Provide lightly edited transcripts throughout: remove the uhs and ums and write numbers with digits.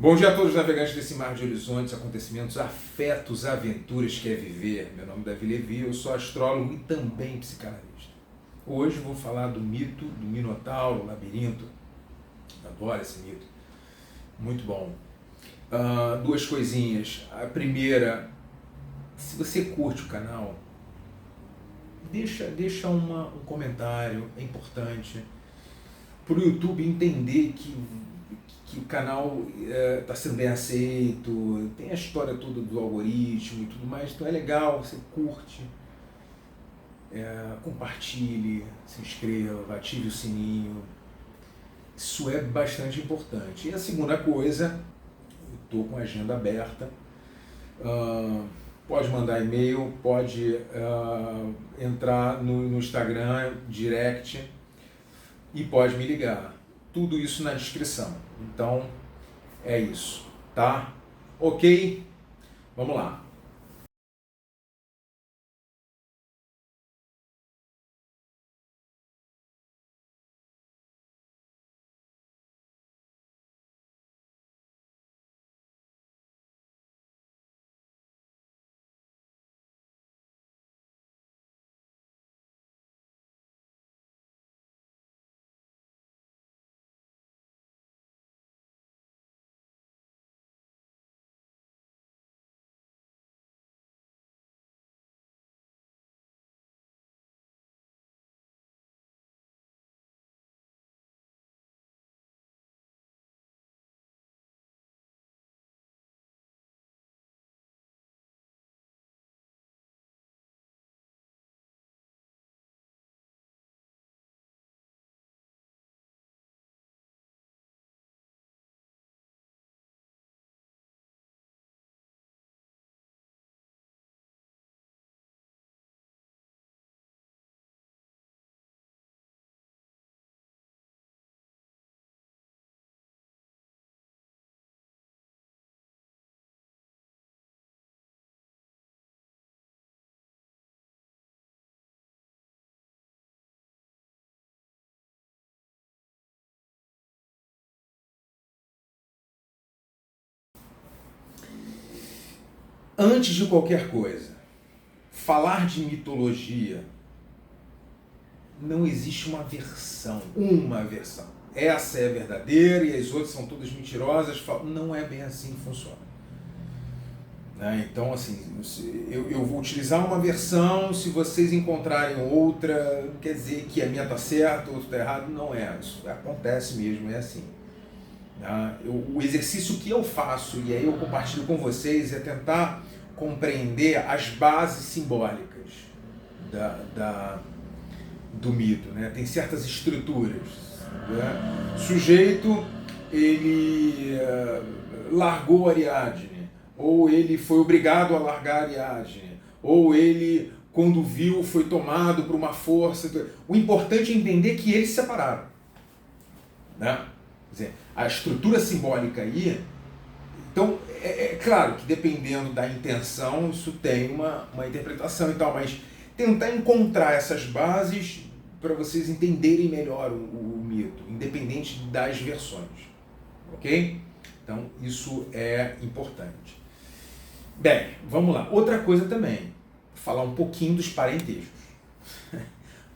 Bom dia a todos os navegantes desse mar de horizontes, acontecimentos, afetos, aventuras que é viver. Meu nome é Davi Levi, eu sou astrólogo e também psicanalista. Hoje vou falar do mito do Minotauro, labirinto. Adoro esse mito. Muito bom. Duas coisinhas. A primeira, se você curte o canal, deixa um comentário, é importante. Para o YouTube entender que o canal está sendo bem aceito, tem a história toda do algoritmo e tudo mais, então é legal, você curte, compartilhe, se inscreva, ative o sininho, isso é bastante importante. E a segunda coisa, eu estou com a agenda aberta, pode mandar e-mail, pode entrar no Instagram, direct, e pode me ligar. Tudo isso na descrição. Então, é isso, tá? Ok? Vamos lá. Antes de qualquer coisa, falar de mitologia, não existe uma versão. Essa é a verdadeira e as outras são todas mentirosas. Não é bem assim que funciona. Então, assim, eu vou utilizar uma versão, se vocês encontrarem outra, não quer dizer que a minha está certa, a outra está errada. Não é. Isso acontece mesmo, é assim. O exercício que eu faço, e aí eu compartilho com vocês, é tentar compreender as bases simbólicas do mito. Tem certas estruturas. Sujeito, ele largou Ariadne, ou ele foi obrigado a largar Ariadne, ou ele, quando viu, foi tomado por uma força. O importante é entender que eles se separaram. Quer dizer, a estrutura simbólica aí, então, é claro que dependendo da intenção, isso tem uma interpretação e tal, mas tentar encontrar essas bases para vocês entenderem melhor o mito, independente das versões, ok? Então, isso é importante. Bem, vamos lá. Outra coisa também, falar um pouquinho dos parentescos.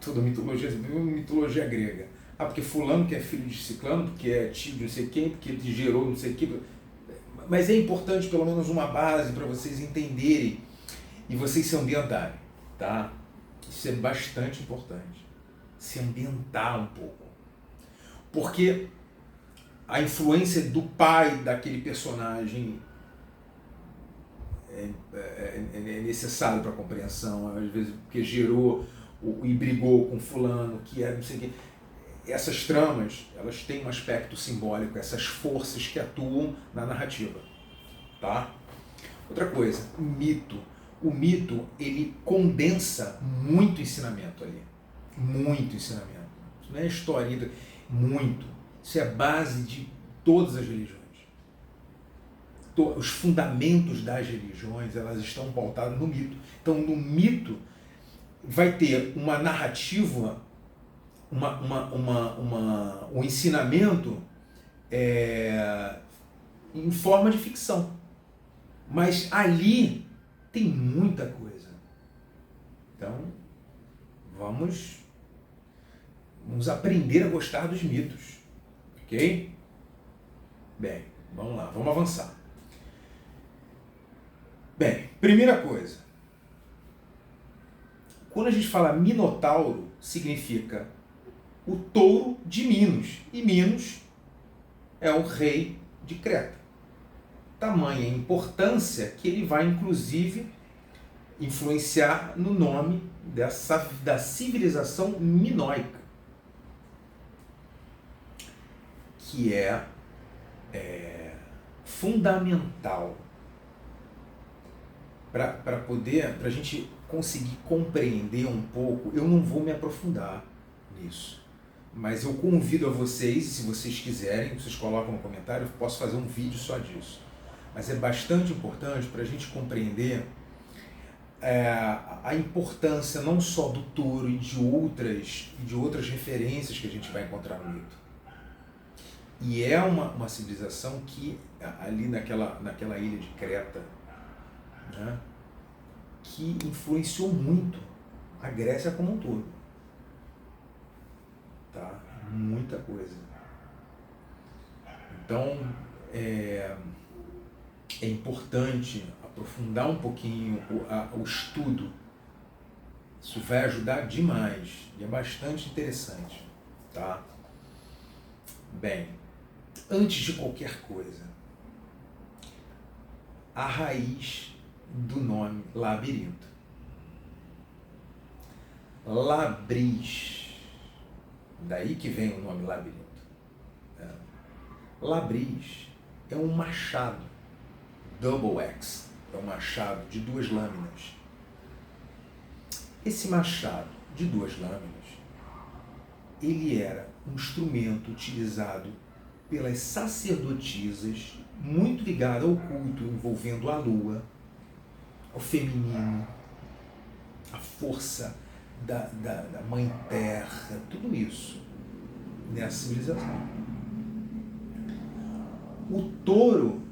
Toda mitologia grega. Porque fulano que é filho de ciclano, porque é tio de não sei quem, porque ele gerou não sei quem. Mas é importante pelo menos uma base para vocês entenderem e vocês se ambientarem, tá? Isso é bastante importante. Se ambientar um pouco. Porque a influência do pai daquele personagem é necessário para a compreensão, às vezes porque gerou e brigou com fulano, que é não sei o quê. Essas tramas, elas têm um aspecto simbólico, essas forças que atuam na narrativa, tá? Outra coisa, o mito. O mito, ele condensa muito ensinamento ali. Muito ensinamento. Isso não é historinha, muito. Isso é a base de todas as religiões. Os fundamentos das religiões, elas estão pautadas no mito. Então, no mito, vai ter uma narrativa, um ensinamento em forma de ficção. Mas ali tem muita coisa. Então, vamos aprender a gostar dos mitos. Ok? Bem, vamos lá, vamos avançar. Bem, primeira coisa. Quando a gente fala Minotauro, significa o touro de Minos. E Minos é o rei de Creta. Tamanha importância que ele vai, inclusive, influenciar no nome da civilização minoica, que é fundamental para a gente conseguir compreender um pouco. Eu não vou me aprofundar nisso, mas eu convido a vocês, se vocês quiserem, vocês colocam no comentário, eu posso fazer um vídeo só disso. Mas é bastante importante para a gente compreender a importância não só do touro e de outras referências que a gente vai encontrar no mito. E é uma civilização que, ali naquela ilha de Creta, né, que influenciou muito a Grécia como um todo. Tá? Muita coisa. Então, é importante aprofundar um pouquinho o estudo. Isso vai ajudar demais e é bastante interessante. Tá? Bem, antes de qualquer coisa, a raiz do nome labirinto. Labris, daí que vem o nome labirinto. Labris é um machado, double axe, é um machado de 2 lâminas. Esse machado de 2 lâminas, ele era um instrumento utilizado pelas sacerdotisas, muito ligado ao culto envolvendo a lua, ao feminino, a força da mãe terra, tudo isso nessa civilização. O touro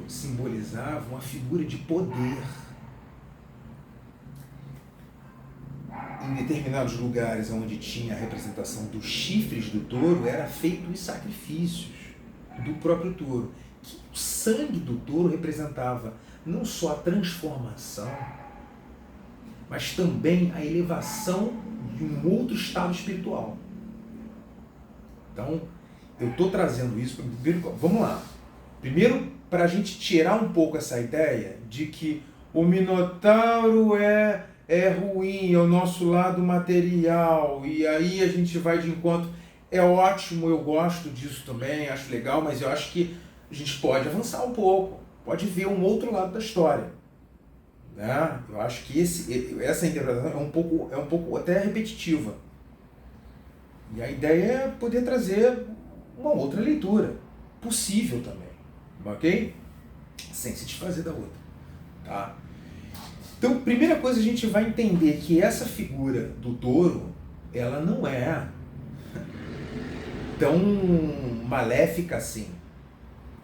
simbolizava uma figura de poder. Em determinados lugares onde tinha a representação dos chifres do touro, era feito os sacrifícios do próprio touro. Que o sangue do touro representava não só a transformação, mas também a elevação de um outro estado espiritual. Então, eu estou trazendo isso. Vamos lá. Primeiro, para a gente tirar um pouco essa ideia de que o Minotauro é ruim, é o nosso lado material, e aí a gente vai de encontro. É ótimo, eu gosto disso também, acho legal, mas eu acho que a gente pode avançar um pouco, pode ver um outro lado da história. Né? Eu acho que essa interpretação é um pouco até repetitiva. E a ideia é poder trazer uma outra leitura, possível também, ok? Sem se desfazer da outra. Tá? Então, primeira coisa, a gente vai entender que essa figura do touro, ela não é tão maléfica assim.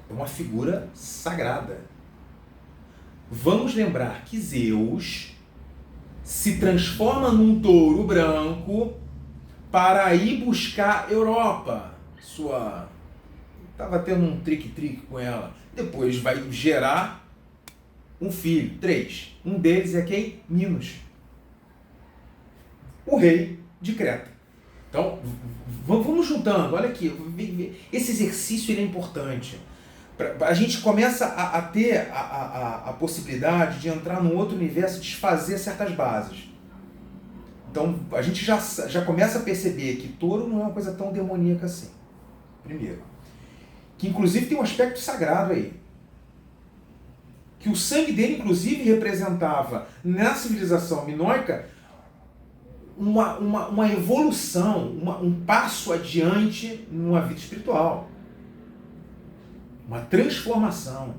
É uma figura sagrada. Vamos lembrar que Zeus se transforma num touro branco para ir buscar Europa. Estava tendo um trique com ela. Depois vai gerar um filho, 3. Um deles é quem? Minos, o rei de Creta. Então, vamos juntando. Olha aqui, esse exercício ele é importante. A gente começa a ter a possibilidade de entrar num outro universo e desfazer certas bases. Então, a gente já começa a perceber que touro não é uma coisa tão demoníaca assim. Primeiro. Que, inclusive, tem um aspecto sagrado aí. Que o sangue dele, inclusive, representava, na civilização minoica, uma evolução, um passo adiante numa vida espiritual. Uma transformação.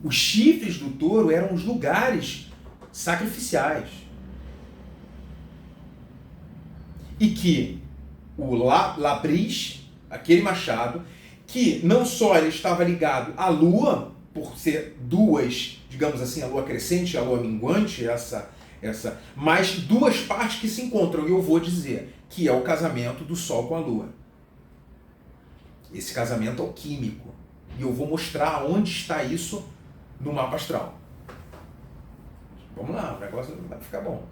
Os chifres do touro eram os lugares sacrificiais. E que o labris, aquele machado, que não só ele estava ligado à Lua, por ser duas, digamos assim, a Lua crescente e a Lua minguante, mas duas partes que se encontram, e eu vou dizer que é o casamento do Sol com a Lua. Esse casamento alquímico. E eu vou mostrar onde está isso no mapa astral. Vamos lá, o negócio vai ficar bom.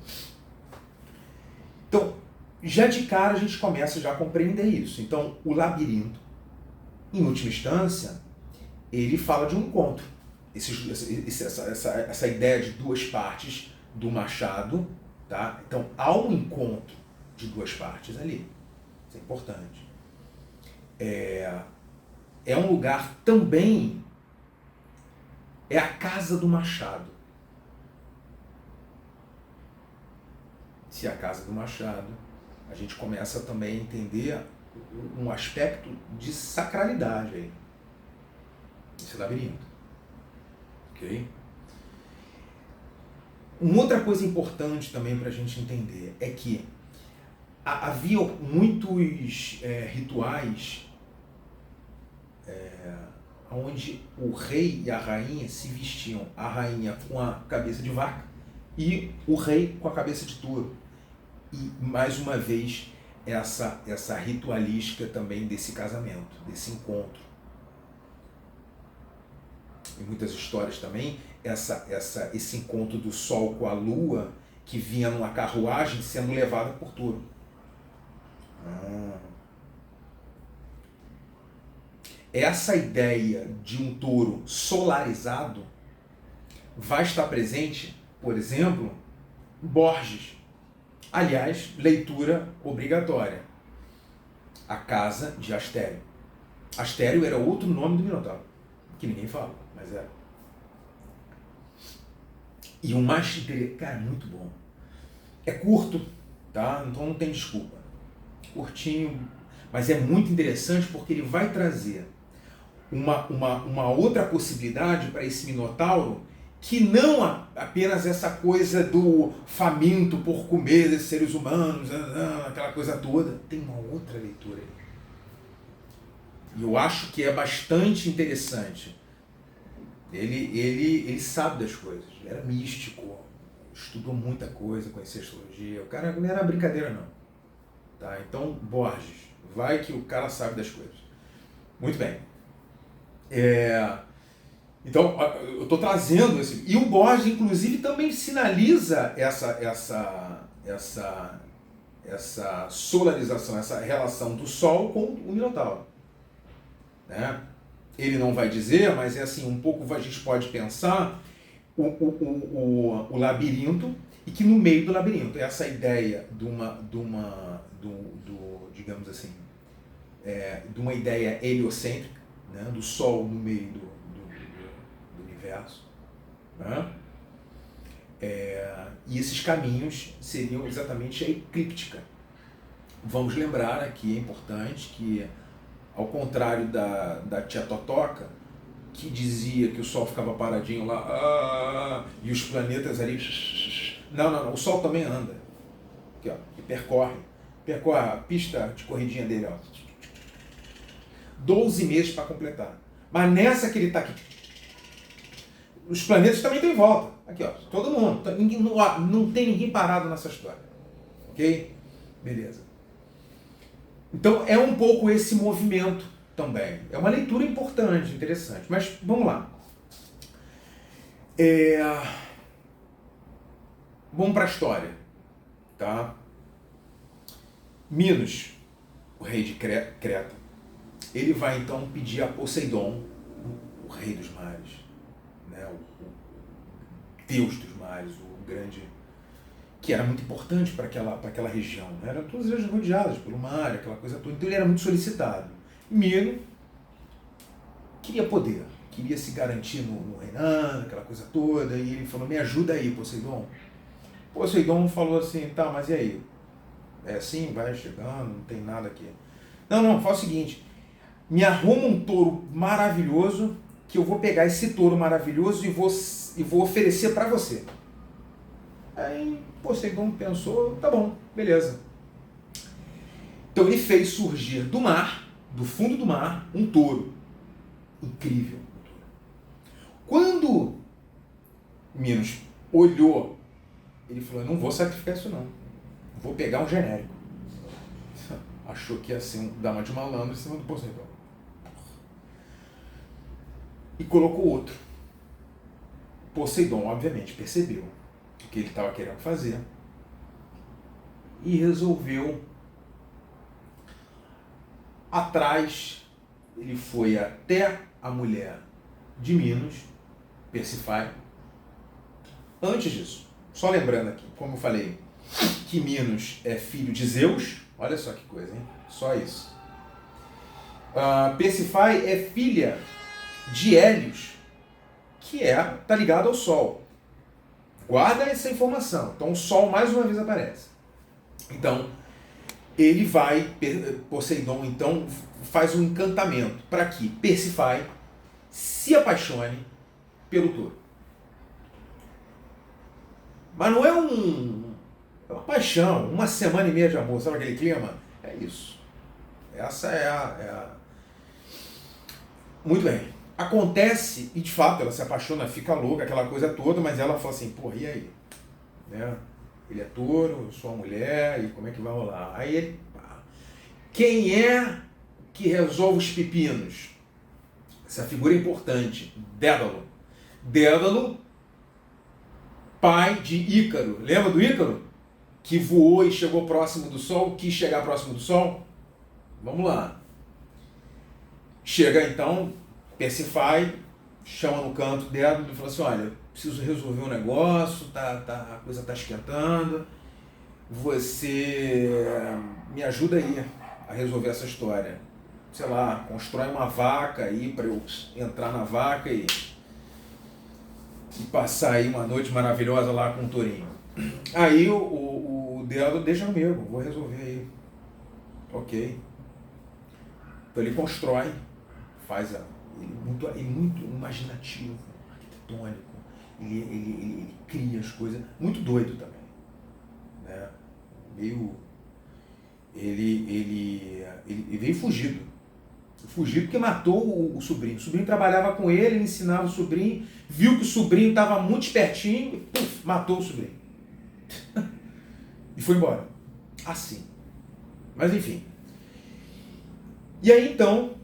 Então, já de cara a gente começa já a compreender isso. Então, o labirinto, em última instância, ele fala de um encontro. Essa ideia de duas partes do machado, tá? Então, há um encontro de duas partes ali. Isso é importante. É um lugar também, é a casa do machado. Se é a casa do machado, a gente começa também a entender um aspecto de sacralidade aí, esse labirinto. Ok? Uma outra coisa importante também para a gente entender é que havia muitos rituais onde o rei e a rainha se vestiam, a rainha com a cabeça de vaca e o rei com a cabeça de touro. E, mais uma vez, essa ritualística também desse casamento, desse encontro. Em muitas histórias também, esse encontro do Sol com a Lua, que vinha numa carruagem sendo levada por touro. Essa ideia de um touro solarizado vai estar presente, por exemplo, Borges. Aliás, leitura obrigatória. A Casa de Astério. Astério era outro nome do Minotauro, que ninguém fala, mas era. E o mais interessante, cara, muito bom. É curto, tá? Então não tem desculpa. Curtinho, mas é muito interessante porque ele vai trazer uma outra possibilidade para esse Minotauro, que não apenas essa coisa do faminto por comer desses seres humanos, aquela coisa toda. Tem uma outra leitura aí. E eu acho que é bastante interessante. Ele sabe das coisas, ele era místico, estudou muita coisa, conhecia astrologia. O cara não era brincadeira não. Tá? Então, Borges, vai que o cara sabe das coisas. Muito bem. Então, eu estou trazendo esse... E o Borges, inclusive, também sinaliza essa solarização, essa relação do Sol com o Minotauro. Né? Ele não vai dizer, mas é assim, um pouco a gente pode pensar o labirinto, e que no meio do labirinto, essa ideia digamos assim, de uma ideia heliocêntrica, né? Do Sol no meio do universo, né? E esses caminhos seriam exatamente a eclíptica. Vamos lembrar aqui, é importante, que ao contrário da tia Totoca, que dizia que o Sol ficava paradinho lá, e os planetas ali... Não, o Sol também anda. Aqui, ó, e percorre a pista de corridinha dele, ó. 12 meses para completar. Mas nessa que ele está aqui, os planetas também estão em volta. Aqui, ó, todo mundo. Não tem ninguém parado nessa história. Ok? Beleza. Então é um pouco esse movimento também. É uma leitura importante, interessante. Mas vamos lá. Vamos para a história. Tá? Minos, o rei de Creta, ele vai então pedir a Poseidon, o rei dos mares, né? o deus dos mares, o grande, que era muito importante para aquela região, né? Eram todas as rodeadas pelo mar, aquela coisa toda, então ele era muito solicitado. Mino queria poder, queria se garantir no reinado, aquela coisa toda, e ele falou, me ajuda aí, Poseidon. Poseidon falou assim, tá, mas e aí? É assim, vai chegando, não tem nada aqui. Não, faz o seguinte, me arruma um touro maravilhoso, que eu vou pegar esse touro maravilhoso e vou oferecer para você. Aí Poseidon pensou, tá bom, beleza. Então ele fez surgir do mar do fundo do mar um touro. Incrível. Quando Minos olhou, ele falou, não vou sacrificar isso não. Vou pegar um genérico. Achou que ia ser um dama de malandro em cima do Poseidon. E colocou outro. Poseidon, obviamente, percebeu o que ele estava querendo fazer e resolveu atrás. Ele foi até a mulher de Minos, Persífae. Antes disso, só lembrando aqui, como eu falei, que Minos é filho de Zeus. Olha só que coisa, hein? Só isso. Persífae é filha de Hélios, que tá ligado ao Sol. Guarda essa informação. Então o Sol mais uma vez aparece. Então, ele vai, Poseidon então faz um encantamento para que Persífae se apaixone pelo touro. Mas não é uma paixão, uma semana e meia de amor, sabe aquele clima? É isso. Essa é a... Muito bem. Acontece, e de fato ela se apaixona, fica louca, aquela coisa toda, mas ela fala assim, porra, e aí? Né? Ele é touro, eu sou a mulher, e como é que vai rolar? Aí ele... Quem é que resolve os pepinos? Essa figura é importante. Dédalo. Dédalo, pai de Ícaro. Lembra do Ícaro? Que voou e chegou próximo do Sol, quis chegar próximo do Sol? Vamos lá. Chega então, Persífae, chama no canto Dédalo e fala assim, olha, preciso resolver um negócio, a coisa está esquentando, você me ajuda aí a resolver essa história. Sei lá, constrói uma vaca aí para eu entrar na vaca e passar aí uma noite maravilhosa lá com o tourinho. Aí o Dédalo deixa comigo, vou resolver aí. Ok. Então ele constrói, faz ele muito imaginativo, arquitetônico, ele cria as coisas, muito doido também, né? Meio ele veio fugido porque matou o sobrinho. O sobrinho trabalhava com ele ensinava o sobrinho, viu que o sobrinho estava muito espertinho e puf, matou o sobrinho. E foi embora. Assim. Mas enfim. E aí então,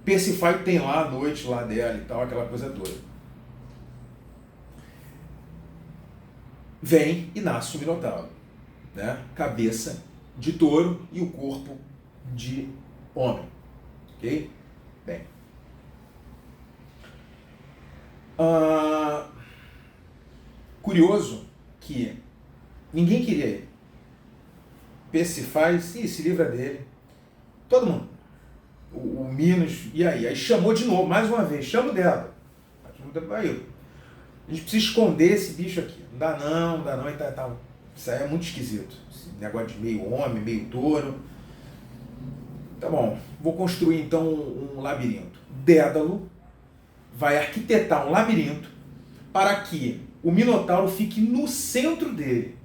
Persífae tem lá a noite lá dela e tal, aquela coisa toda. Vem e nasce o Minotauro, né? Cabeça de touro e o corpo de homem. Ok? Bem. Curioso que ninguém queria ele. Persífae se livra dele. Todo mundo. O Minos, e aí? Aí chamou de novo, mais uma vez, chama o Dédalo. Aí, a gente precisa esconder esse bicho aqui. Não dá não, e tal. Isso aí é muito esquisito. Esse negócio de meio homem, meio touro. Tá bom, vou construir então um labirinto. Dédalo vai arquitetar um labirinto para que o Minotauro fique no centro dele.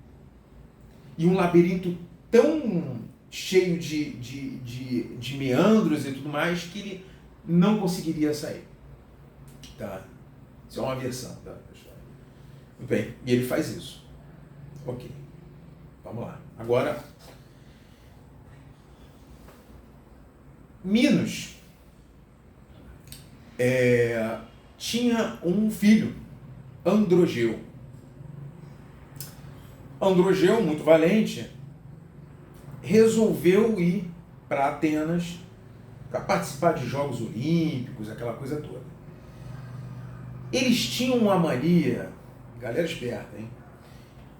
E um labirinto tão cheio de meandros e tudo mais que ele não conseguiria sair. Tá? Isso é uma versão da história. Muito bem, e ele faz isso. Ok, vamos lá. Agora, Minos tinha um filho, Androgeu. Androgeu, muito valente, resolveu ir para Atenas para participar de Jogos Olímpicos, aquela coisa toda. Eles tinham uma mania, galera esperta, hein?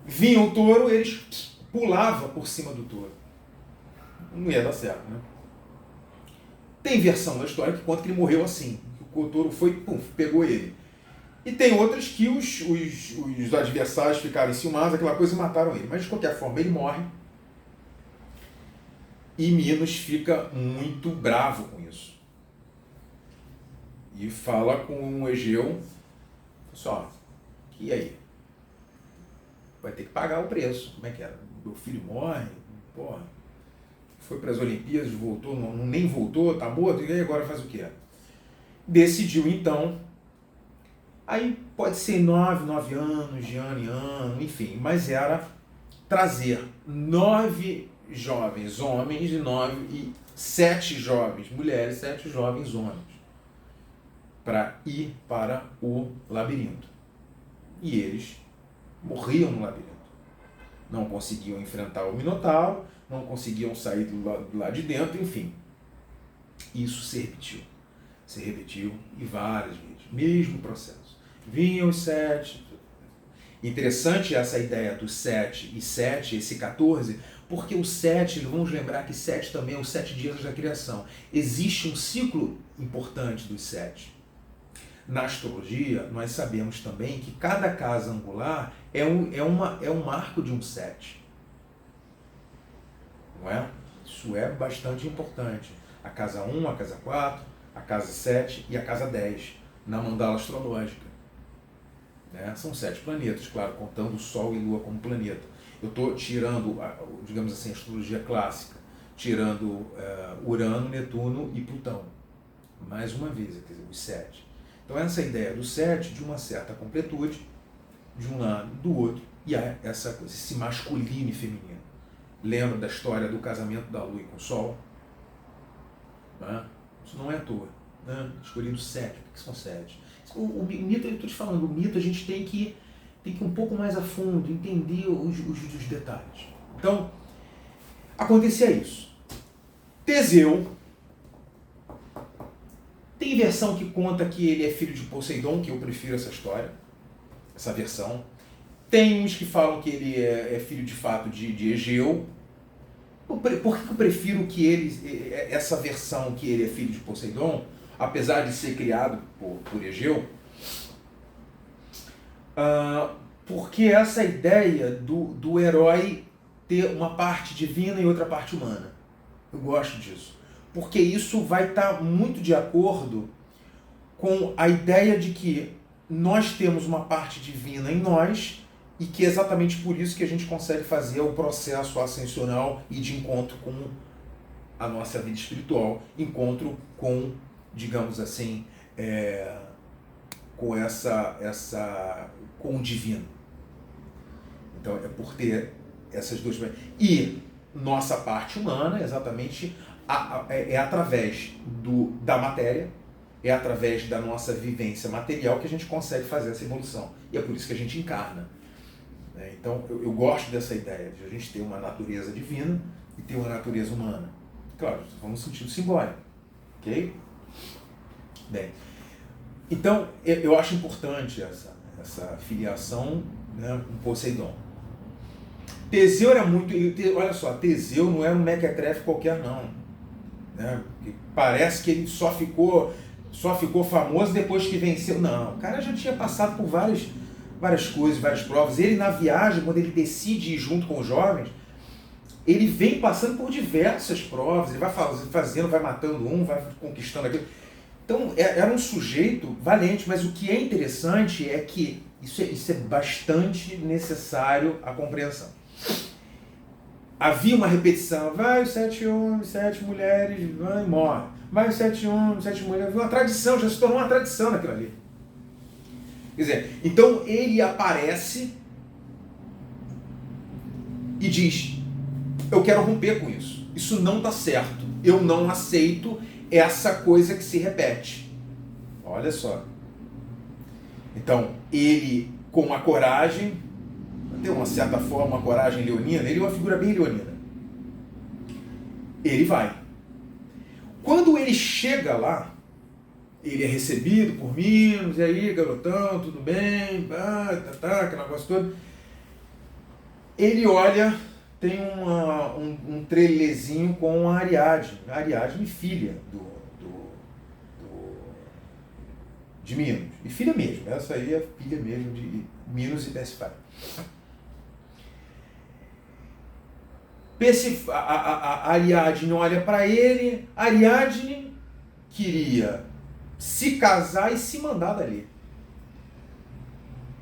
Vinha o touro, eles pulavam por cima do touro. Não ia dar certo, né? Tem versão da história que conta que ele morreu assim. Que o touro foi, pum, pegou ele. E tem outras que os adversários ficaram enciumados, aquela coisa, e mataram ele. Mas de qualquer forma, ele morre. E Minos fica muito bravo com isso. E fala com o Egeu, só, e aí? Vai ter que pagar o preço. Como é que era? Meu filho morre? Porra. foi para as Olimpíadas, voltou, nem voltou, tá boa, e agora faz o quê? Decidiu então, aí pode ser 9 anos, de ano em ano, enfim, mas era trazer 9 jovens homens e 7 jovens mulheres, 7 jovens homens, para ir para o labirinto. E eles morriam no labirinto. Não conseguiam enfrentar o Minotauro, não conseguiam sair do lado de dentro, enfim. Isso se repetiu. Se repetiu e várias vezes. Mesmo processo. Vinham os 7. Interessante essa ideia do 7 e 7, esse 14, porque o 7, vamos lembrar que 7 também é os 7 dias da criação. Existe um ciclo importante dos 7. Na astrologia, nós sabemos também que cada casa angular é um marco de um 7. Não é? Isso é bastante importante. A casa 1, a casa 4, a casa 7 e a casa 10, na mandala astrológica. Né? São 7 planetas, claro, contando Sol e Lua como planeta. Eu estou tirando, digamos assim, a astrologia clássica, tirando Urano, Netuno e Plutão. Mais uma vez, quer dizer, os 7. Então essa ideia do 7, de uma certa completude, de um lado e do outro, e há essa coisa, esse masculino e feminino. Lembra da história do casamento da Lua com o Sol? Né? Isso não é à toa. Né? Escolhido 7, por que são 7? O mito, eu estou te falando, o mito a gente tem que ir um pouco mais a fundo, entender os detalhes. Então, acontecia isso. Teseu, tem versão que conta que ele é filho de Poseidon, que eu prefiro essa história, essa versão. Tem uns que falam que ele é filho de fato de Egeu. Por que eu prefiro que essa versão que ele é filho de Poseidon, apesar de ser criado por Egeu? Porque essa ideia do herói ter uma parte divina e outra parte humana. Eu gosto disso. Porque isso vai estar muito de acordo com a ideia de que nós temos uma parte divina em nós e que é exatamente por isso que a gente consegue fazer o processo ascensional e de encontro com a nossa vida espiritual, encontro com, digamos assim, com o divino. Então é por ter essas duas... E nossa parte humana, exatamente, é através da matéria, é através da nossa vivência material que a gente consegue fazer essa evolução. E é por isso que a gente encarna. Então, eu gosto dessa ideia de a gente ter uma natureza divina e ter uma natureza humana. Claro, vamos no sentido simbólico. Ok? Bem, então, eu acho importante essa filiação, né, com Poseidon. Teseu era muito... Olha só, Teseu não era um mequetrefe qualquer, não. Né? Parece que ele só ficou famoso depois que venceu. Não, o cara já tinha passado por várias coisas, várias provas. Ele na viagem, quando ele decide ir junto com os jovens, ele vem passando por diversas provas, ele vai fazendo, vai matando um, vai conquistando aquilo. Então era um sujeito valente, mas o que é interessante é que isso é bastante necessário a compreensão. Havia uma repetição, vai os 7 homens, 7 mulheres, vai e morre. Vai os 7 homens, 7 mulheres, uma tradição, já se tornou uma tradição naquilo ali. Quer dizer, então ele aparece e diz, eu quero romper com isso. Isso não está certo. Eu não aceito essa coisa que se repete. Olha só. Então, ele, com a coragem, tem uma certa forma, uma coragem leonina, ele é uma figura bem leonina. Ele vai. Quando ele chega lá, ele é recebido por Minos, e aí, garotão, tudo bem, aquele negócio todo. Ele olha, tem um trelezinho com a Ariadne, filha de Minos. E filha mesmo, essa aí é filha mesmo de Minos e Persífone. A Ariadne olha para ele, a Ariadne queria se casar e se mandar dali.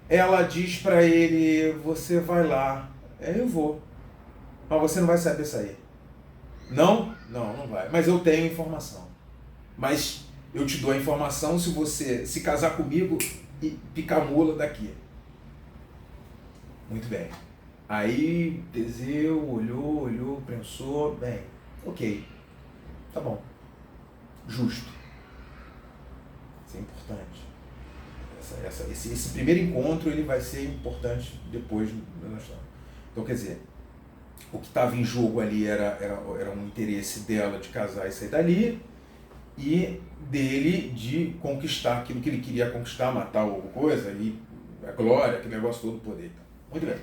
Ela diz para ele, você vai lá. Eu vou. Mas você não vai saber sair. Não? Não, não vai. Mas eu tenho informação. Mas eu te dou a informação se você se casar comigo e picar mula daqui. Muito bem. Aí Teseu olhou, pensou, bem, ok, tá bom, justo. Isso é importante. Esse primeiro encontro ele vai ser importante depois da história. Então, quer dizer, o que estava em jogo ali era um interesse dela de casar e sair dali, e dele de conquistar aquilo que ele queria conquistar, matar alguma coisa, e a glória, aquele negócio todo, o poder. Muito bem.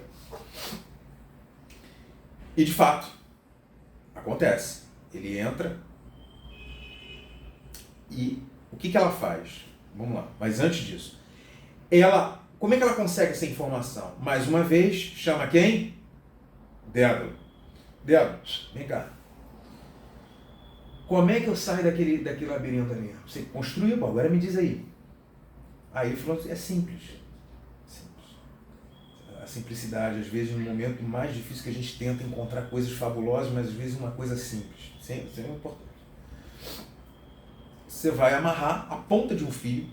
E de fato, acontece. Ele entra e o que ela faz? Vamos lá, mas antes disso. Como é que ela consegue essa informação? Mais uma vez, chama quem? Dédalo. Dédalo, vem cá. Como é que eu saio daquele labirinto ali? Você construiu, agora me diz aí. Aí ele falou assim, é simples. A simplicidade, às vezes, no momento mais difícil que a gente tenta encontrar coisas fabulosas, mas às vezes uma coisa simples. Sempre é importante. Você vai amarrar a ponta de um fio,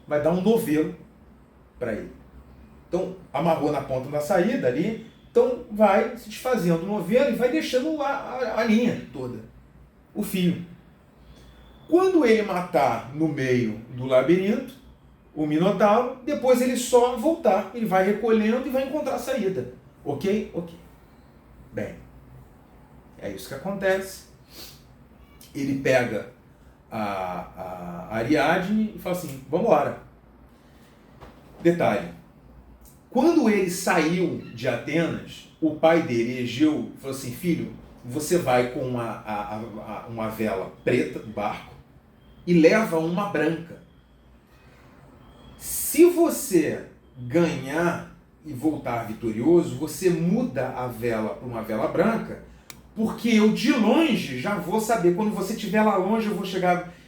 vai dar um novelo para ele. Então, amarrou na ponta da saída ali, então vai se desfazendo o novelo e vai deixando a linha toda, o fio. Quando ele matar no meio do labirinto, o Minotauro, depois ele só voltar, ele vai recolhendo e vai encontrar a saída. Ok? Ok. Bem, é isso que acontece. Ele pega a Ariadne e fala assim, vamos embora. Detalhe, quando ele saiu de Atenas, o pai dele, Egeu, falou assim, filho, você vai com uma vela preta do barco e leva uma branca. Se você ganhar e voltar vitorioso, você muda a vela para uma vela branca, porque eu de longe já vou saber, quando você estiver lá longe, eu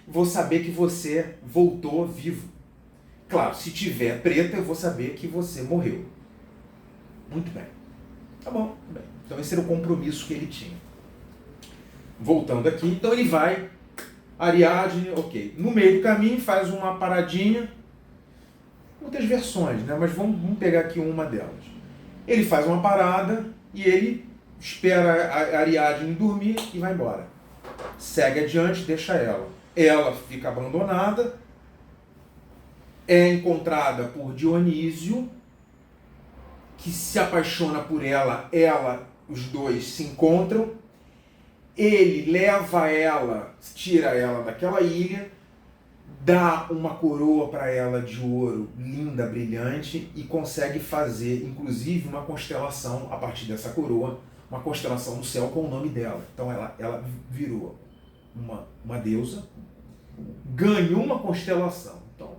vou saber que você voltou vivo. Claro, se tiver preta, eu vou saber que você morreu. Muito bem. Tá bom, tudo bem. Então esse era o compromisso que ele tinha. Voltando aqui, então ele vai, Ariadne, ok. No meio do caminho faz uma paradinha, muitas versões, né? Mas vamos pegar aqui uma delas. Ele faz uma parada e ele espera a Ariadne dormir e vai embora. Segue adiante, deixa ela. Ela fica abandonada, é encontrada por Dionísio, que se apaixona por ela, os dois se encontram, ele leva ela, tira ela daquela ilha, dá uma coroa para ela de ouro linda, brilhante, e consegue fazer, inclusive, uma constelação a partir dessa coroa, uma constelação no céu com o nome dela. Então ela virou uma deusa, ganhou uma constelação. Então,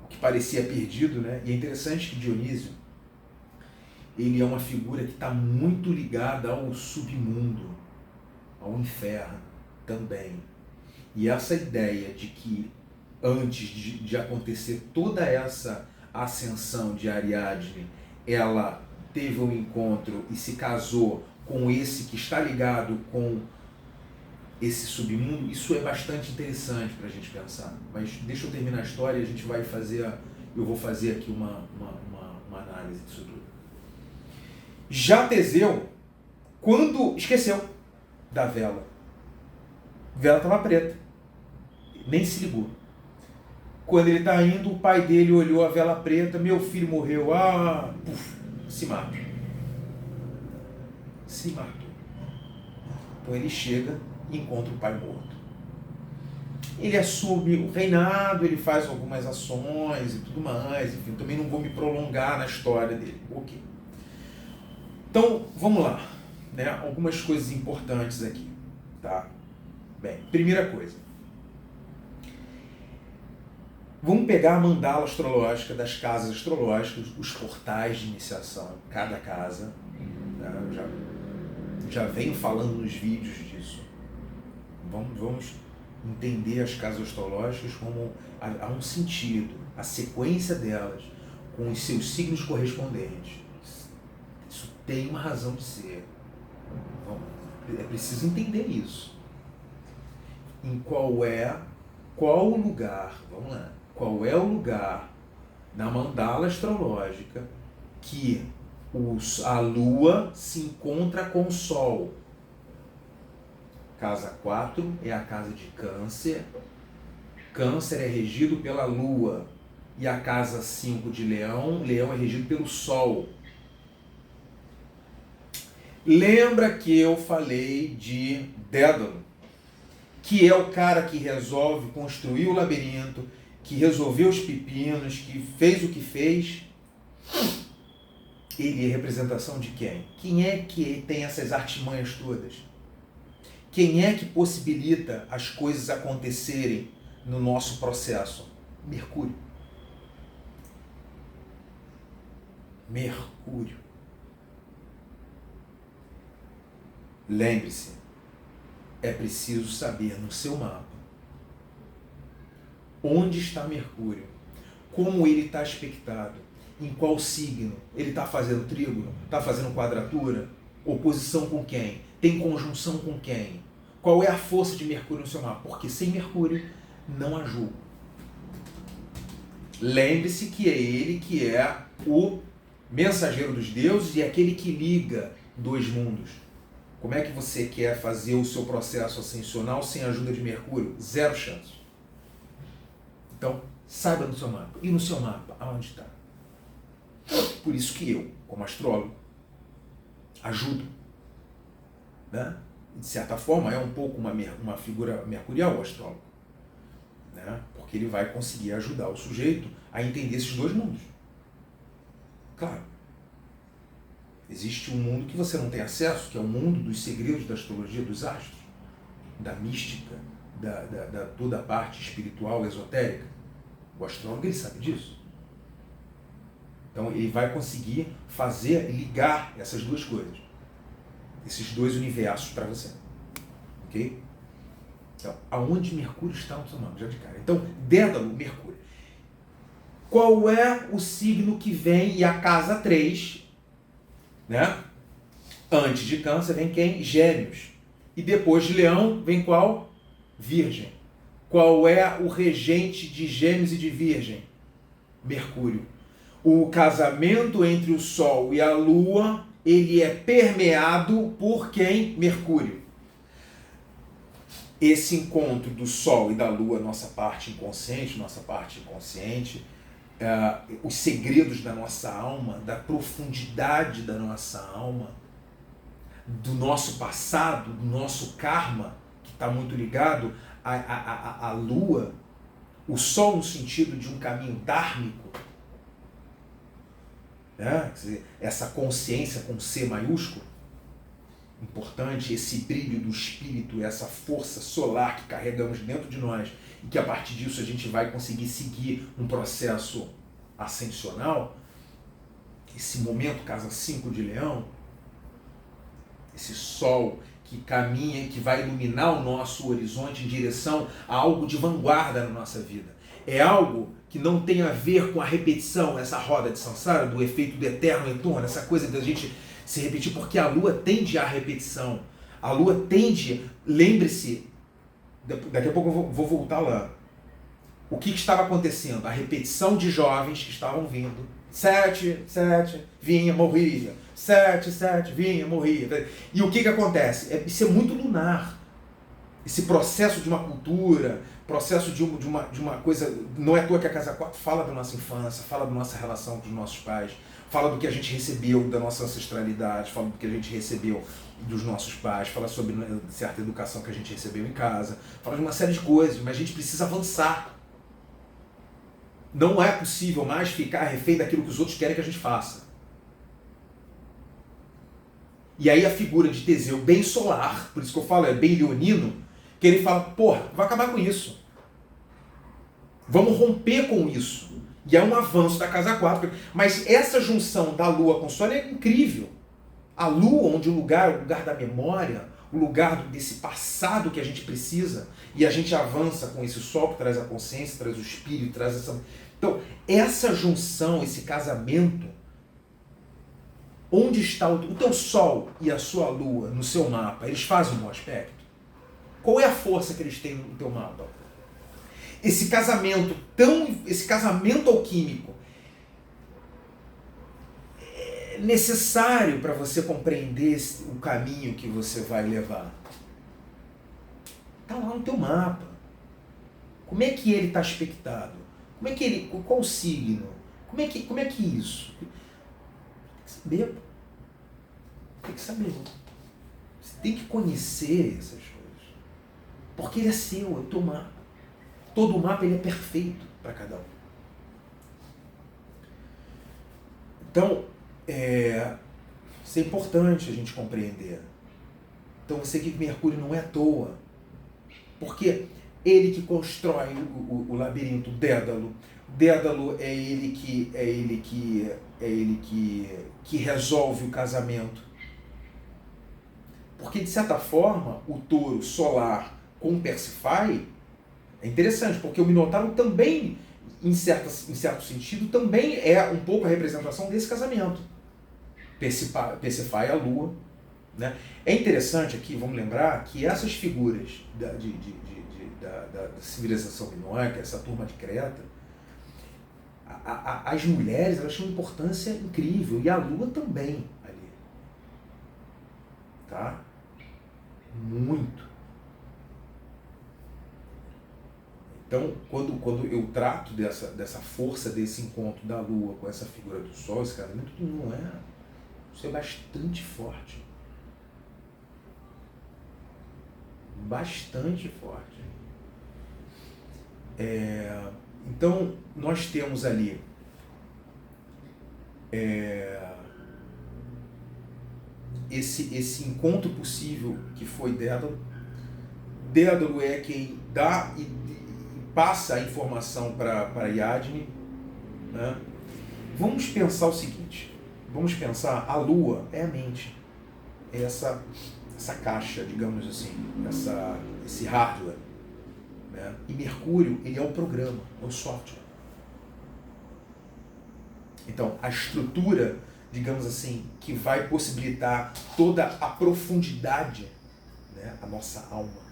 o que parecia perdido, né? E é interessante que Dionísio, ele é uma figura que está muito ligada ao submundo, ao inferno também. E essa ideia de que antes de acontecer toda essa ascensão de Ariadne, ela teve um encontro e se casou com esse que está ligado com esse submundo, isso é bastante interessante para a gente pensar. Mas deixa eu terminar a história e a gente vai fazer, eu vou fazer aqui uma análise disso tudo. Já Teseu, quando esqueceu da vela, a vela estava preta, nem se ligou. Quando ele está indo, o pai dele olhou a vela preta, meu filho morreu, se mata. Se matou. Então ele chega e encontra o pai morto. Ele assume o reinado, ele faz algumas ações e tudo mais, enfim, também não vou me prolongar na história dele. Ok. Então, vamos lá, né? Algumas coisas importantes aqui, tá? Bem, primeira coisa. Vamos pegar a mandala astrológica das casas astrológicas, os portais de iniciação, cada casa. Tá? Eu já venho falando nos vídeos disso. Vamos entender as casas astrológicas como há um sentido, a sequência delas, com os seus signos correspondentes. Isso tem uma razão de ser. É preciso entender isso. Em qual o lugar, vamos lá, qual é o lugar na mandala astrológica que a Lua se encontra com o Sol? Casa 4 é a casa de Câncer. Câncer é regido pela Lua. E a casa 5 de Leão, Leão é regido pelo Sol. Lembra que eu falei de Dédalo, que é o cara que resolve construir o labirinto, que resolveu os pepinos, que fez o que fez? Ele é representação de quem? Quem é que tem essas artimanhas todas? Quem é que possibilita as coisas acontecerem no nosso processo? Mercúrio. Mercúrio. Lembre-se, é preciso saber no seu mapa onde está Mercúrio, como ele está aspectado, em qual signo, ele está fazendo trígono, está fazendo quadratura, oposição com quem, tem conjunção com quem, qual é a força de Mercúrio no seu mapa, porque sem Mercúrio não há jogo. Lembre-se que é ele que é o mensageiro dos deuses e aquele que liga dois mundos. Como é que você quer fazer o seu processo ascensional sem a ajuda de Mercúrio? Zero chance. Então, saiba no seu mapa. E no seu mapa, aonde está? Por isso que eu, como astrólogo, ajudo. Né? De certa forma, é um pouco uma figura mercurial o astrólogo. Né? Porque ele vai conseguir ajudar o sujeito a entender esses dois mundos. Claro. Existe um mundo que você não tem acesso, que é o mundo dos segredos da astrologia, dos astros, da mística, da toda a parte espiritual, esotérica. O astrólogo, ele sabe disso. Então, ele vai conseguir ligar essas duas coisas, esses dois universos para você. Ok? Então, aonde Mercúrio está no seu mapa? Já de cara. Então, Dédalo, Mercúrio. Qual é o signo que vem e a casa 3... né? Antes de Câncer vem quem? Gêmeos. E depois de Leão vem qual? Virgem. Qual é o regente de Gêmeos e de Virgem? Mercúrio. O casamento entre o Sol e a Lua, ele é permeado por quem? Mercúrio. Esse encontro do Sol e da Lua, nossa parte inconsciente, os segredos da nossa alma, da profundidade da nossa alma, do nosso passado, do nosso karma, que está muito ligado à Lua, o Sol no sentido de um caminho dármico, né? Essa consciência com C maiúsculo, importante, esse brilho do espírito, essa força solar que carregamos dentro de nós e que a partir disso a gente vai conseguir seguir um processo ascensional, esse momento, casa 5 de Leão, esse sol que caminha, que vai iluminar o nosso horizonte em direção a algo de vanguarda na nossa vida. É algo que não tem a ver com a repetição, essa roda de samsara, do efeito do eterno retorno, essa coisa da gente se repetir, porque a Lua tende à repetição. A Lua tende, lembre-se, daqui a pouco eu vou voltar lá. O que estava acontecendo? A repetição de jovens que estavam vindo. 7, vinha, morria. 7, vinha, morria. E o que acontece? Isso é muito lunar. Esse processo de uma cultura, processo de uma coisa... Não é à toa que a Casa 4 fala da nossa infância, fala da nossa relação com os nossos pais, fala do que a gente recebeu da nossa ancestralidade, fala do que a gente recebeu dos nossos pais, fala sobre certa educação que a gente recebeu em casa, fala de uma série de coisas, mas a gente precisa avançar. Não é possível mais ficar refém daquilo que os outros querem que a gente faça. E aí a figura de Teseu, bem solar, por isso que eu falo, é bem leonino, que ele fala, porra, vai acabar com isso. Vamos romper com isso. E é um avanço da Casa 4. Mas essa junção da Lua com o Sol é incrível. A Lua, onde o lugar da memória, o lugar desse passado que a gente precisa, e a gente avança com esse Sol que traz a consciência, traz o espírito, traz essa... Então, essa junção, esse casamento, onde está o teu Sol e a sua Lua no seu mapa, eles fazem um bom aspecto? Qual é a força que eles têm no teu mapa? Esse casamento alquímico é necessário para você compreender o caminho que você vai levar. Está lá no teu mapa. Como é que ele está aspectado? Qual o signo? Como é que isso? Tem que saber. Tem que saber. Você tem que conhecer essas coisas. Porque ele é seu, é o teu mapa. Todo mapa ele é perfeito para cada um. Então, isso é importante a gente compreender. Então você que Mercúrio não é à toa. Porque ele que constrói o labirinto Dédalo. Dédalo é ele que resolve o casamento. Porque, de certa forma, o touro solar com Persífae é interessante, porque o Minotauro também, em certo sentido, também é um pouco a representação desse casamento. Persífae é a lua. Né? É interessante aqui, vamos lembrar, que essas figuras da civilização minoica, essa turma de Creta, as mulheres elas têm uma importância incrível, e a lua também ali. Tá? Muito. Então, quando eu trato dessa força desse encontro da lua com essa figura do sol, esse casamento não é. Isso é bastante forte. Bastante forte. Então, nós temos ali esse encontro possível que foi Dédalo. Dédalo é quem dá e passa a informação para Iadne. Né? Vamos pensar o seguinte, a Lua é a mente, é essa caixa, digamos assim, esse hardware. Né? E Mercúrio, ele é o programa, é o software. Então, a estrutura, digamos assim, que vai possibilitar toda a profundidade, né? A nossa alma.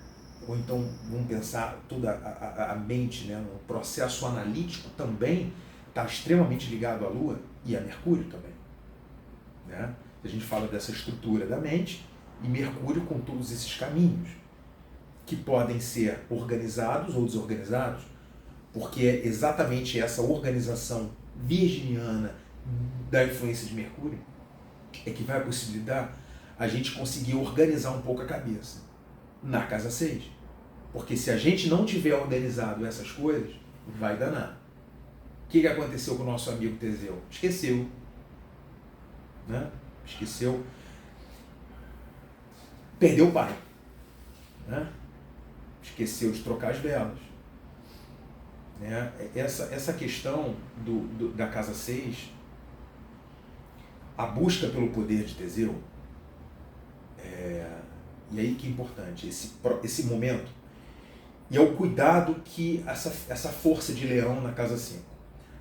Ou então, vamos pensar, toda a mente, né? O processo analítico também está extremamente ligado à Lua e a Mercúrio também. Né? A gente fala dessa estrutura da mente e Mercúrio com todos esses caminhos, que podem ser organizados ou desorganizados, porque é exatamente essa organização virginiana da influência de Mercúrio é que vai possibilitar a gente conseguir organizar um pouco a cabeça na casa 6. Porque se a gente não tiver organizado essas coisas, vai danar. O que aconteceu com o nosso amigo Teseu? Esqueceu. Né? Esqueceu. Perdeu o pai. Né? Esqueceu de trocar as velas. Né? Essa questão da casa 6, a busca pelo poder de Teseu, e aí que é importante, esse momento, e é o cuidado que essa força de Leão na casa 5.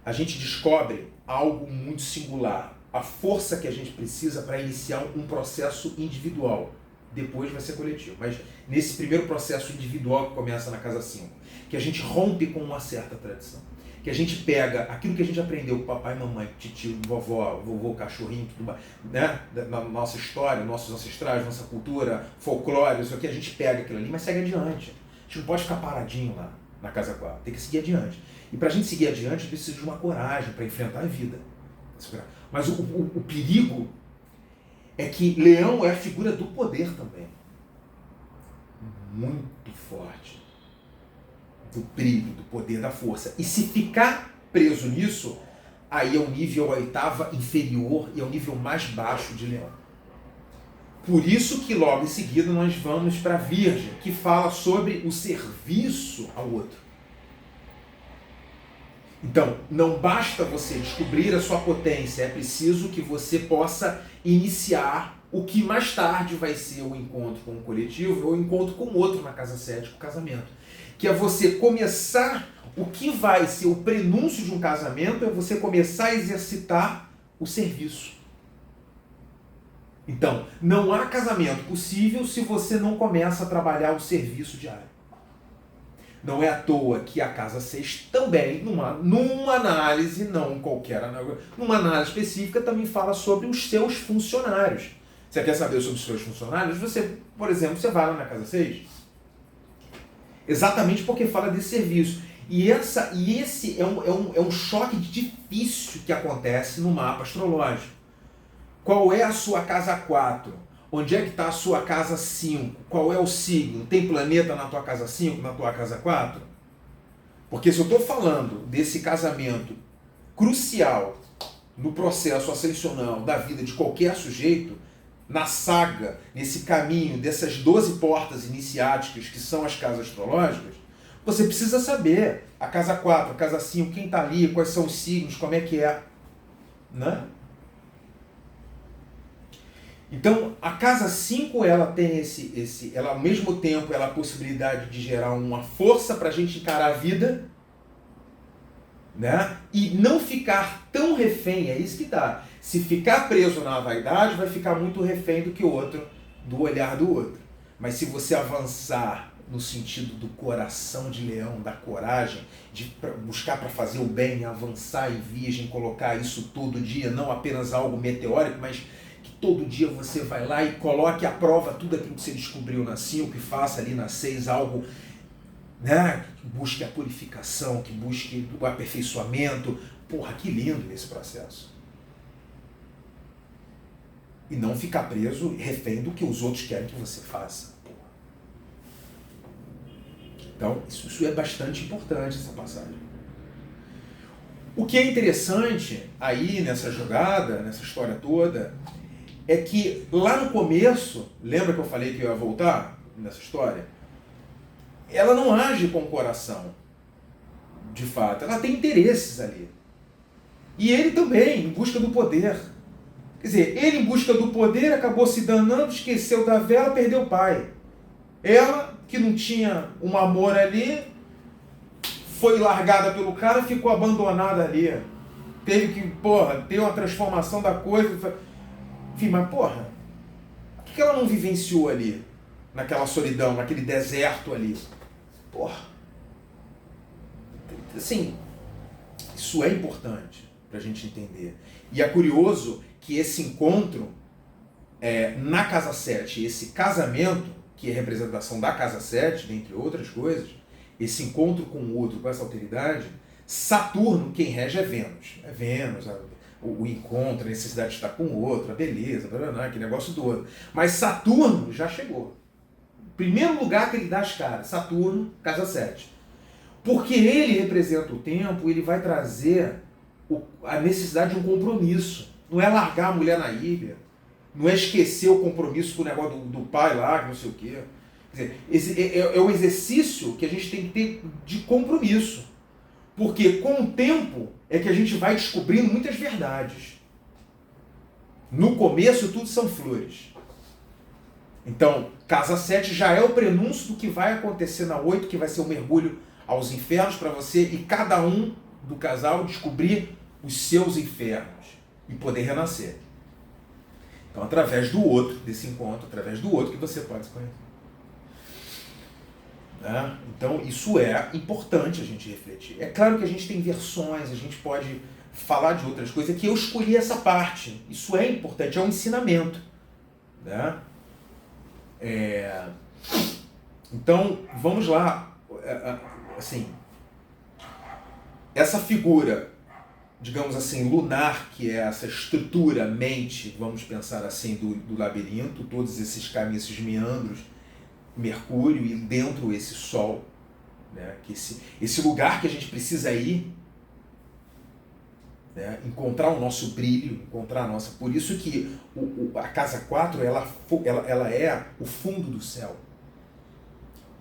A gente descobre algo muito singular, a força que a gente precisa para iniciar um processo individual. Depois vai ser coletivo, mas nesse primeiro processo individual que começa na casa 5, que a gente rompe com uma certa tradição, que a gente pega aquilo que a gente aprendeu com papai, mamãe, titio, vovó, vovô, cachorrinho, tudo mais, né? Na nossa história, nossos ancestrais, nossa cultura, folclore, isso aqui, a gente pega aquilo ali, mas segue adiante. A gente não pode ficar paradinho lá na casa 4, tem que seguir adiante. E para a gente seguir adiante, a gente precisa de uma coragem para enfrentar a vida. Mas o perigo é que Leão é a figura do poder também. Muito forte. Do brilho, do poder, da força. E se ficar preso nisso, aí é o nível, a oitava inferior e é o nível mais baixo de Leão. Por isso que logo em seguida nós vamos para a Virgem, que fala sobre o serviço ao outro. Então, não basta você descobrir a sua potência, é preciso que você possa iniciar o que mais tarde vai ser o encontro com o coletivo ou o encontro com o outro na casa 7, com o casamento. Que é você começar, o que vai ser o prenúncio de um casamento é você começar a exercitar o serviço. Então, não há casamento possível se você não começa a trabalhar o serviço diário. Não é à toa que a casa 6 também, numa análise, não qualquer análise, numa análise específica, também fala sobre os seus funcionários. Você quer saber sobre os seus funcionários? Você, por exemplo, você vai lá na casa 6, exatamente porque fala desse serviço. E esse é um choque difícil que acontece no mapa astrológico. Qual é a sua casa 4? Onde é que está a sua casa 5? Qual é o signo? Tem planeta na tua casa 5, na tua casa 4? Porque se eu estou falando desse casamento crucial no processo ascensional da vida de qualquer sujeito, na saga, nesse caminho dessas 12 portas iniciáticas que são as casas astrológicas, você precisa saber a casa 4, a casa 5, quem está ali, quais são os signos, como é que é, né? Então, a casa 5, ela tem ela ao mesmo tempo, ela a possibilidade de gerar uma força para a gente encarar a vida, né? E não ficar tão refém, é isso que dá. Se ficar preso na vaidade, vai ficar muito refém do que o outro, do olhar do outro. Mas se você avançar no sentido do coração de leão, da coragem, de buscar para fazer o bem, avançar em virgem, colocar isso todo dia, não apenas algo meteórico, mas que todo dia você vai lá e coloque à prova tudo aquilo que você descobriu na 5 e faça ali na 6 algo, né, que busque a purificação, que busque o aperfeiçoamento. Porra, que lindo esse processo. E não ficar preso, refém do que os outros querem que você faça. Porra. Então, isso é bastante importante, essa passagem. O que é interessante aí nessa jogada, nessa história toda, é que lá no começo, lembra que eu falei que eu ia voltar nessa história? Ela não age com o coração, de fato. Ela tem interesses ali. E ele também, em busca do poder. Quer dizer, ele em busca do poder acabou se danando, esqueceu da vela, perdeu o pai. Ela, que não tinha um amor ali, foi largada pelo cara, ficou abandonada ali. Teve que, ter uma transformação da coisa. Enfim, mas o que ela não vivenciou ali? Naquela solidão, naquele deserto ali? Assim, isso é importante pra gente entender. E é curioso que esse encontro na casa 7, esse casamento, que é representação da casa 7, dentre outras coisas, esse encontro com o outro, com essa alteridade, Saturno, quem rege é Vênus. É Vênus, o encontro, a necessidade de estar com o outro, a beleza, aquele negócio todo. Mas Saturno já chegou. Primeiro lugar que ele dá as caras, Saturno, casa 7. Porque ele representa o tempo, ele vai trazer a necessidade de um compromisso. Não é largar a mulher na ilha, não é esquecer o compromisso com o negócio do pai lá, que não sei o quê. Quer dizer, é o exercício que a gente tem que ter de compromisso. Porque com o tempo é que a gente vai descobrindo muitas verdades. No começo tudo são flores. Então, casa 7 já é o prenúncio do que vai acontecer na 8, que vai ser o mergulho aos infernos para você e cada um do casal descobrir os seus infernos e poder renascer. Então, através do outro, desse encontro, através do outro que você pode se conhecer. Né? Então, isso é importante a gente refletir. É claro que a gente tem versões, a gente pode falar de outras coisas, que eu escolhi essa parte. Isso é importante, é um ensinamento. Né? Então, vamos lá. Assim, essa figura, digamos assim, lunar, que é essa estrutura, mente, vamos pensar assim, do labirinto, todos esses caminhos, esses meandros, Mercúrio e dentro esse Sol, né, que esse lugar que a gente precisa ir, né, encontrar o nosso brilho, encontrar a nossa... Por isso que a casa 4 ela é o fundo do céu.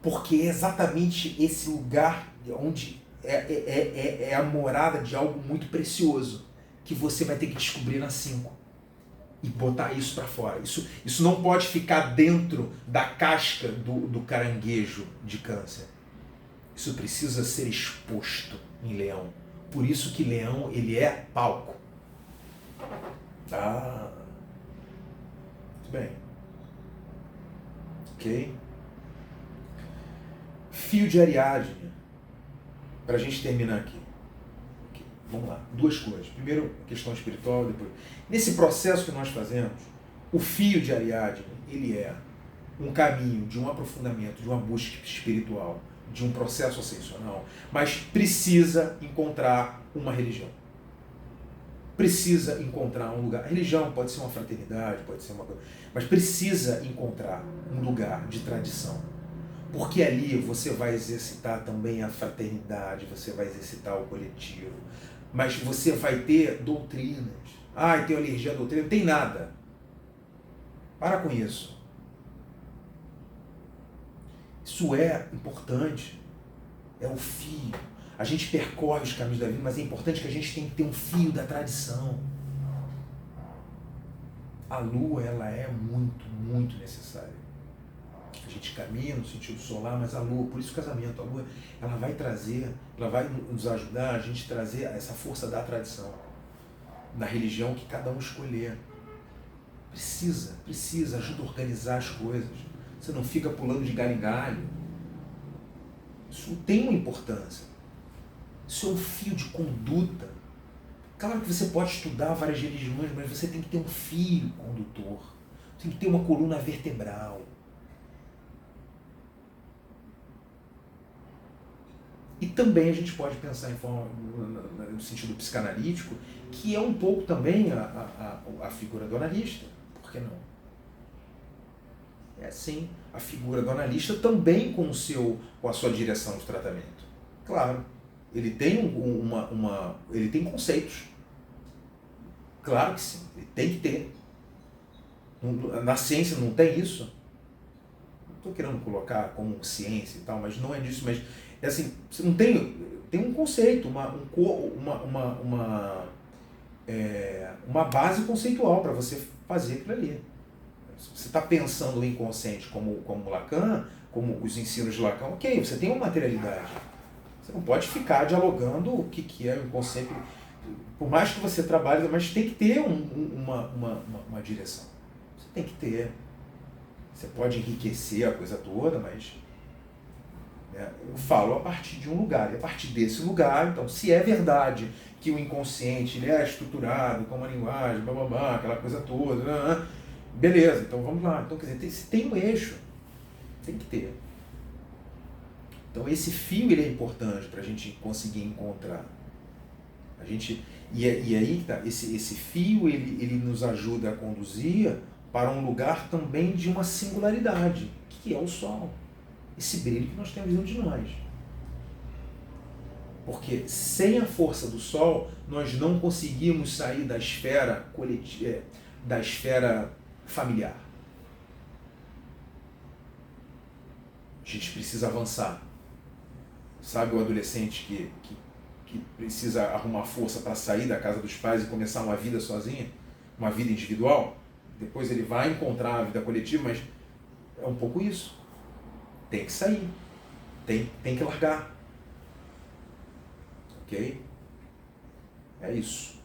Porque é exatamente esse lugar onde é a morada de algo muito precioso que você vai ter que descobrir na 5 e botar isso para fora. Isso não pode ficar dentro da casca do caranguejo de Câncer. Isso precisa ser exposto em Leão. Por isso que Leão ele é palco. bem. Ok? Fio de Ariadne, para a gente terminar aqui. Okay. Vamos lá, duas coisas. Primeiro, a questão espiritual, depois. Nesse processo que nós fazemos, o fio de Ariadne, ele é um caminho de um aprofundamento, de uma busca espiritual, de um processo ascensional, mas precisa encontrar uma religião. Precisa encontrar um lugar. A religião pode ser uma fraternidade, pode ser uma coisa, mas precisa encontrar um lugar de tradição. Porque ali você vai exercitar também a fraternidade, você vai exercitar o coletivo, mas você vai ter doutrinas. Ah, tem alergia à doutrina? Não tem nada. Para com isso. Isso é importante. É o fio. A gente percorre os caminhos da vida, mas é importante que a gente tenha que ter um fio da tradição. A lua, ela é muito, muito necessária. A gente caminha no sentido solar, mas a lua, por isso o casamento, a lua, ela vai trazer, ela vai nos ajudar a gente trazer essa força da tradição, da religião que cada um escolher. Precisa, ajuda a organizar as coisas. Você não fica pulando de galho em galho. Isso tem uma importância. Isso é um fio de conduta. Claro que você pode estudar várias religiões, mas você tem que ter um fio condutor. Você tem que ter uma coluna vertebral. E também a gente pode pensar no sentido psicanalítico, que é um pouco também a figura do analista. Por que não? É sim, a figura do analista também com a sua direção de tratamento. Claro, ele tem ele tem conceitos. Claro que sim, ele tem que ter. Na ciência não tem isso. Não estou querendo colocar como ciência e tal, mas não é disso. Mas é assim, você não tem um conceito, uma base conceitual para você fazer aquilo ali. Se você está pensando o inconsciente como Lacan, como os ensinos de Lacan, ok, você tem uma materialidade. Você não pode ficar dialogando o que é o inconsciente. Por mais que você trabalhe, mas tem que ter uma direção. Você tem que ter. Você pode enriquecer a coisa toda, mas eu falo a partir de um lugar. E a partir desse lugar, então, se é verdade que o inconsciente ele é estruturado com uma linguagem, blá, blá, blá, aquela coisa toda, beleza, então vamos lá. Então, quer dizer, se tem um eixo, tem que ter. Então, esse fio ele é importante para a gente conseguir encontrar. E aí tá, esse fio ele nos ajuda a conduzir para um lugar também de uma singularidade, que é o Sol. Esse brilho que nós temos dentro de nós. Porque sem a força do Sol, nós não conseguimos sair da esfera coletiva, da esfera familiar. A gente precisa avançar. Sabe o adolescente que precisa arrumar força para sair da casa dos pais e começar uma vida sozinha? Uma vida individual? Depois ele vai encontrar a vida coletiva, mas é um pouco isso. Tem que sair. Tem que largar. Ok? É isso.